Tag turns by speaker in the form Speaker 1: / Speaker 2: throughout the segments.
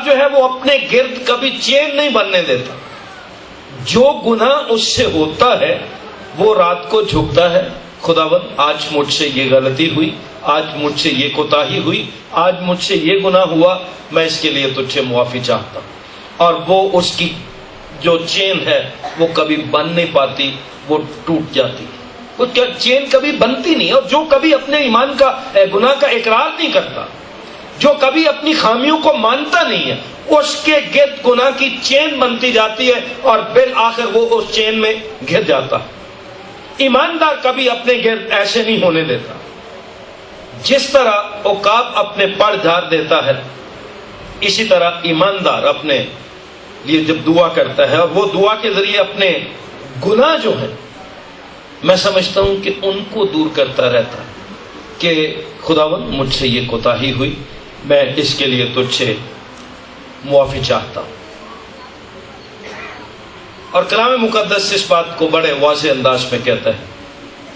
Speaker 1: جو ہے وہ اپنے گرد کبھی چین نہیں بننے دیتا. جو گناہ اس سے ہوتا ہے وہ رات کو جھکتا ہے, خداوند آج مجھ سے یہ غلطی ہوئی, آج مجھ سے یہ کوتاہی ہوئی, آج مجھ سے یہ گناہ ہوا, میں اس کے لیے تجھ سے معافی چاہتا ہوں. اور وہ اس کی جو چین ہے وہ کبھی بن نہیں پاتی, وہ ٹوٹ جاتی. وہ چین کبھی بنتی نہیں. اور جو کبھی اپنے ایمان کا گناہ کا اقرار نہیں کرتا, جو کبھی اپنی خامیوں کو مانتا نہیں ہے, اس کے گرد گناہ کی چین بنتی جاتی ہے اور بالآخر وہ اس چین میں گر جاتا. ایماندار کبھی اپنے گرد ایسے نہیں ہونے دیتا. جس طرح عقاب اپنے پر جھاڑ دیتا ہے, اسی طرح ایماندار اپنے لیے جب دعا کرتا ہے اور وہ دعا کے ذریعے اپنے گناہ جو ہیں, میں سمجھتا ہوں کہ ان کو دور کرتا رہتا ہے کہ خداوند مجھ سے یہ کوتاہی ہوئی, میں اس کے لیے تجھ سے معافی چاہتا ہوں. اور کلام مقدس اس بات کو بڑے واضح انداز میں کہتا ہے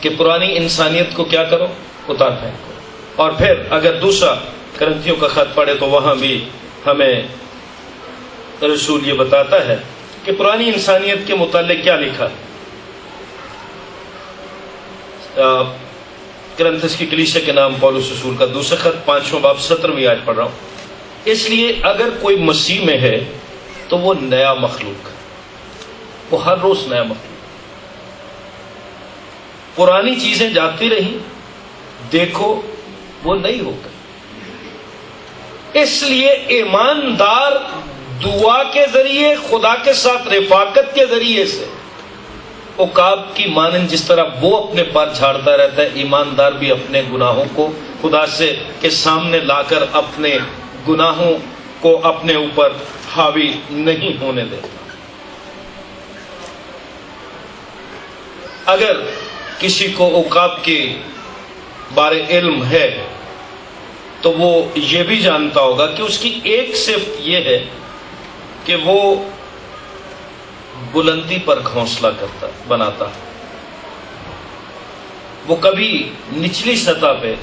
Speaker 1: کہ پرانی انسانیت کو کیا کرو, اتار پھینکو. اور پھر اگر دوسرا کرنتھیوں کا خط پڑھے تو وہاں بھی ہمیں رسول یہ بتاتا ہے کہ پرانی انسانیت کے متعلق کیا لکھا ہے. کرنتھس کی کلیسیا کے نام پولس رسول کا دوسرا خط 5واں باب 17ویں آیت پڑھ رہا ہوں. اس لیے اگر کوئی مسیح میں ہے تو وہ نیا مخلوق ہے, وہ ہر روز نیا مخلوق. پرانی چیزیں جاتی رہیں, دیکھو وہ نہیں ہو گئی. اس لیے ایماندار دعا کے ذریعے, خدا کے ساتھ رفاقت کے ذریعے سے عقاب کی مانند جس طرح وہ اپنے پر جھاڑتا رہتا ہے, ایماندار بھی اپنے گناہوں کو خدا سے کے سامنے لا کر اپنے گناہوں کو اپنے اوپر حاوی نہیں ہونے دیتا. اگر کسی کو عقاب کے بارے علم ہے تو وہ یہ بھی جانتا ہوگا کہ اس کی ایک صفت یہ ہے کہ وہ بلندی پر گھونسلہ بناتا ہے. وہ کبھی نچلی سطح پہ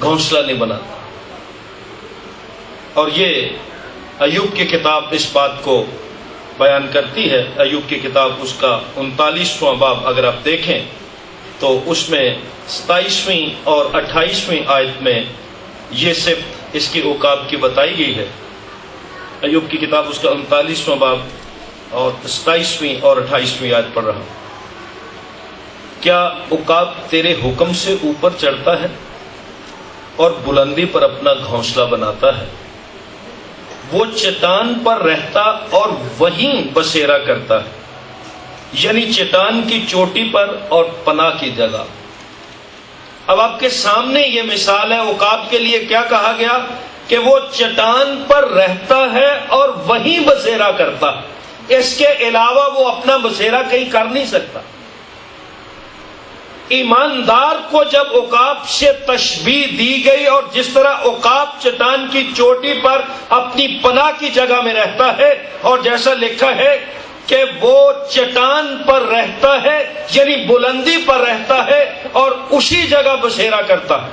Speaker 1: گھونسلہ نہیں بناتا. اور یہ ایوب کی کتاب اس بات کو بیان کرتی ہے. ایوب کی کتاب اس کا 39واں باب اگر آپ دیکھیں تو اس میں 27ویں اور 28ویں آیت میں یہ صفت اس کی عقاب کی بتائی گئی ہے. ایوب کی کتاب اس کا 39واں باب اور 27ویں اور 28ویں آیت پڑھ رہا ہوں. کیا عقاب تیرے حکم سے اوپر چڑھتا ہے اور بلندی پر اپنا گھونسلہ بناتا ہے؟ وہ چٹان پر رہتا اور وہیں بسیرا کرتا ہے, یعنی چٹان کی چوٹی پر اور پناہ کی جگہ. اب آپ کے سامنے یہ مثال ہے. عقاب کے لیے کیا کہا گیا کہ وہ چٹان پر رہتا ہے اور وہیں بسیرا کرتا ہے. اس کے علاوہ وہ اپنا بسیرا کہیں کر نہیں سکتا. ایماندار کو جب عقاب سے تشبیہ دی گئی اور جس طرح عقاب چٹان کی چوٹی پر اپنی پناہ کی جگہ میں رہتا ہے, اور جیسا لکھا ہے کہ وہ چٹان پر رہتا ہے یعنی بلندی پر رہتا ہے اور اسی جگہ بسیرا کرتا ہے.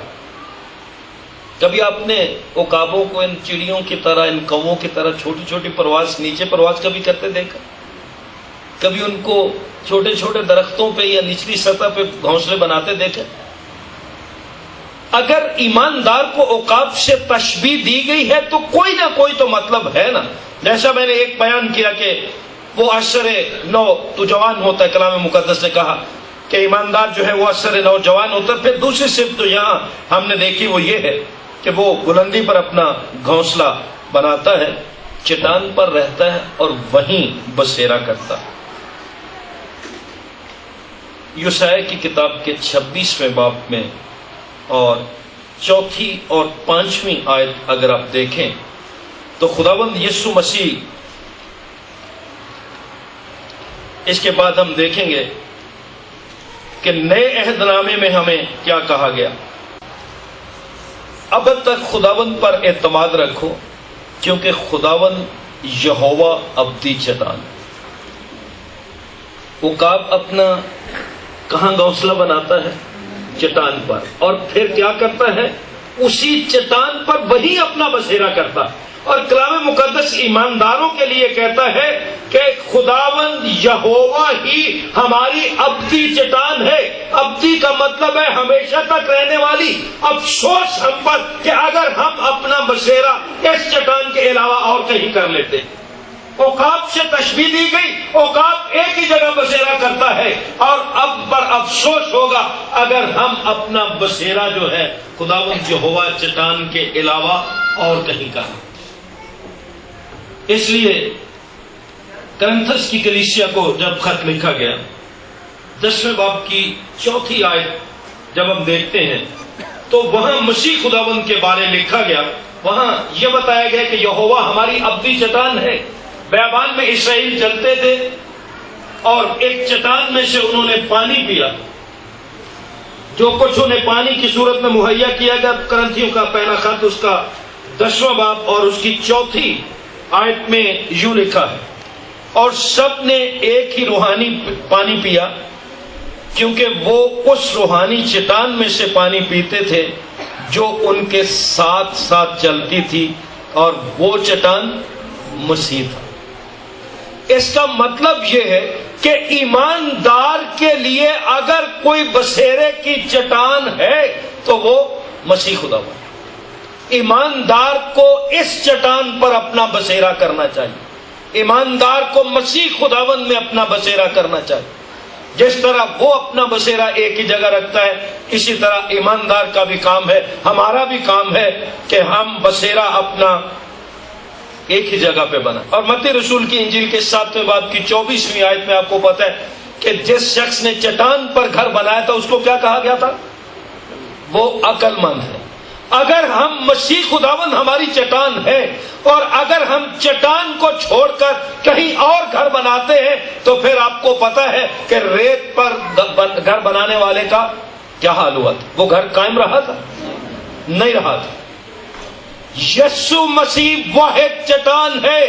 Speaker 1: کبھی آپ نے عقابوں کو ان چڑیوں کی طرح, ان کووں کی طرح چھوٹی چھوٹی پرواز, نیچے پرواز کبھی کرتے دیکھا؟ کبھی ان کو چھوٹے چھوٹے درختوں پہ یا نچلی سطح پہ گھونسلے بناتے دیکھے؟ اگر ایماندار کو عقاب سے تشبیہ دی گئی ہے تو کوئی نہ کوئی تو مطلب ہے نا. جیسا میں نے ایک بیان کیا کہ وہ عصر نو تو جوان ہوتا ہے, کلام مقدس نے کہا کہ ایماندار جو ہے وہ عصر نو جوان ہوتا ہے. پھر دوسری صفت تو یہاں ہم نے دیکھی وہ یہ ہے کہ وہ بلندی پر اپنا گھونسلہ بناتا ہے, چٹان پر رہتا ہے اور وہیں بسیرا کرتا ہے. یوسیہ کی کتاب کے 26ویں باب میں اور 4 اور 5 آیت اگر آپ دیکھیں تو خداوند یسوع مسیح, اس کے بعد ہم دیکھیں گے کہ نئے عہد نامے میں ہمیں کیا کہا گیا. اب تک خداوند پر اعتماد رکھو کیونکہ خداوند یہوہ ابدی چٹان. عقاب اپنا کہاں گھونسلہ بناتا ہے؟ چٹان پر, اور پھر کیا کرتا ہے؟ اسی چٹان پر وہی اپنا بسیرا کرتا ہے. اور کلام مقدس مقدس ایمانداروں کے لیے کہتا ہے کہ خداوند یہوہ ہی ہماری ابدی چٹان ہے. ابدی کا مطلب ہے ہمیشہ تک رہنے والی. افسوس ہم پر کہ اگر ہم اپنا بسیرا اس چٹان کے علاوہ اور کہیں کر لیتے. عقاب سے تشبیہ دی گئی. عقاب ایک ہی جگہ بسیرا کرتا ہے اور اب پر افسوس ہوگا اگر ہم اپنا بسیرا جو ہے خداوند یہوہ چٹان کے علاوہ اور کہیں کا. اس لیے کرنتھس کی کلیسیا کو جب خط لکھا گیا 10ویں باب کی 4 آیت جب ہم دیکھتے ہیں تو وہاں مسیح خداوند کے بارے لکھا گیا. وہاں یہ بتایا گیا کہ یہوہ ہماری ابدی چٹان ہے. بیابان میں اسرائیل چلتے تھے اور ایک چٹان میں سے انہوں نے پانی پیا. جو کچھ انہیں پانی کی صورت میں مہیا کیا گیا. کرنتھیوں کا پہلا خط اس کا 10واں باب اور اس کی 4 آیت میں یوں لکھا ہے اور سب نے ایک ہی روحانی پانی پیا کیونکہ وہ اس روحانی چٹان میں سے پانی پیتے تھے جو ان کے ساتھ ساتھ چلتی تھی اور وہ چٹان مسیح تھا. اس کا مطلب یہ ہے کہ ایماندار کے لیے اگر کوئی بسیرے کی چٹان ہے تو وہ مسیح خداوند. ایماندار کو اس چٹان پر اپنا بسیرا کرنا چاہیے. ایماندار کو مسیح خداوند میں اپنا بسیرا کرنا چاہیے. جس طرح وہ اپنا بسیرا ایک ہی جگہ رکھتا ہے اسی طرح ایماندار کا بھی کام ہے, ہمارا بھی کام ہے کہ ہم بسیرا اپنا ایک ہی جگہ پہ بنا. اور متی رسول کی انجیل کے 7ویں باب کی 24ویں آیت میں آپ کو پتہ ہے کہ جس شخص نے چٹان پر گھر بنایا تھا اس کو کیا کہا گیا تھا؟ وہ عقل مند ہے. اگر ہم مسیح خداوند ہماری چٹان ہے اور اگر ہم چٹان کو چھوڑ کر کہیں اور گھر بناتے ہیں تو پھر آپ کو پتہ ہے کہ ریت پر گھر بنانے والے کا کیا حال ہوا تھا. وہ گھر قائم رہا تھا؟ نہیں رہا تھا. یسوع مسیح واحد چٹان ہے,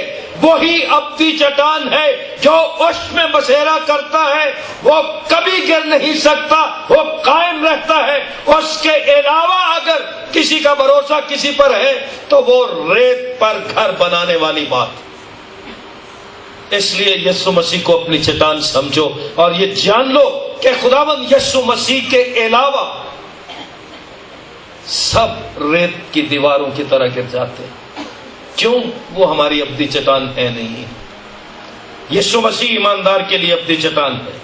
Speaker 1: وہی ابدی چٹان ہے. جو اس میں بسیرا کرتا ہے وہ کبھی گر نہیں سکتا, وہ قائم رہتا ہے. اس کے علاوہ اگر کسی کا بھروسہ کسی پر ہے تو وہ ریت پر گھر بنانے والی بات. اس لیے یسوع مسیح کو اپنی چٹان سمجھو اور یہ جان لو کہ خداوند یسوع مسیح کے علاوہ سب ریت کی دیواروں کی طرح گر جاتے ہیں. کیوں؟ وہ ہماری ابدی چٹان ہے نہیں. یسوع مسیح ایماندار کے لیے ابدی چٹان ہے.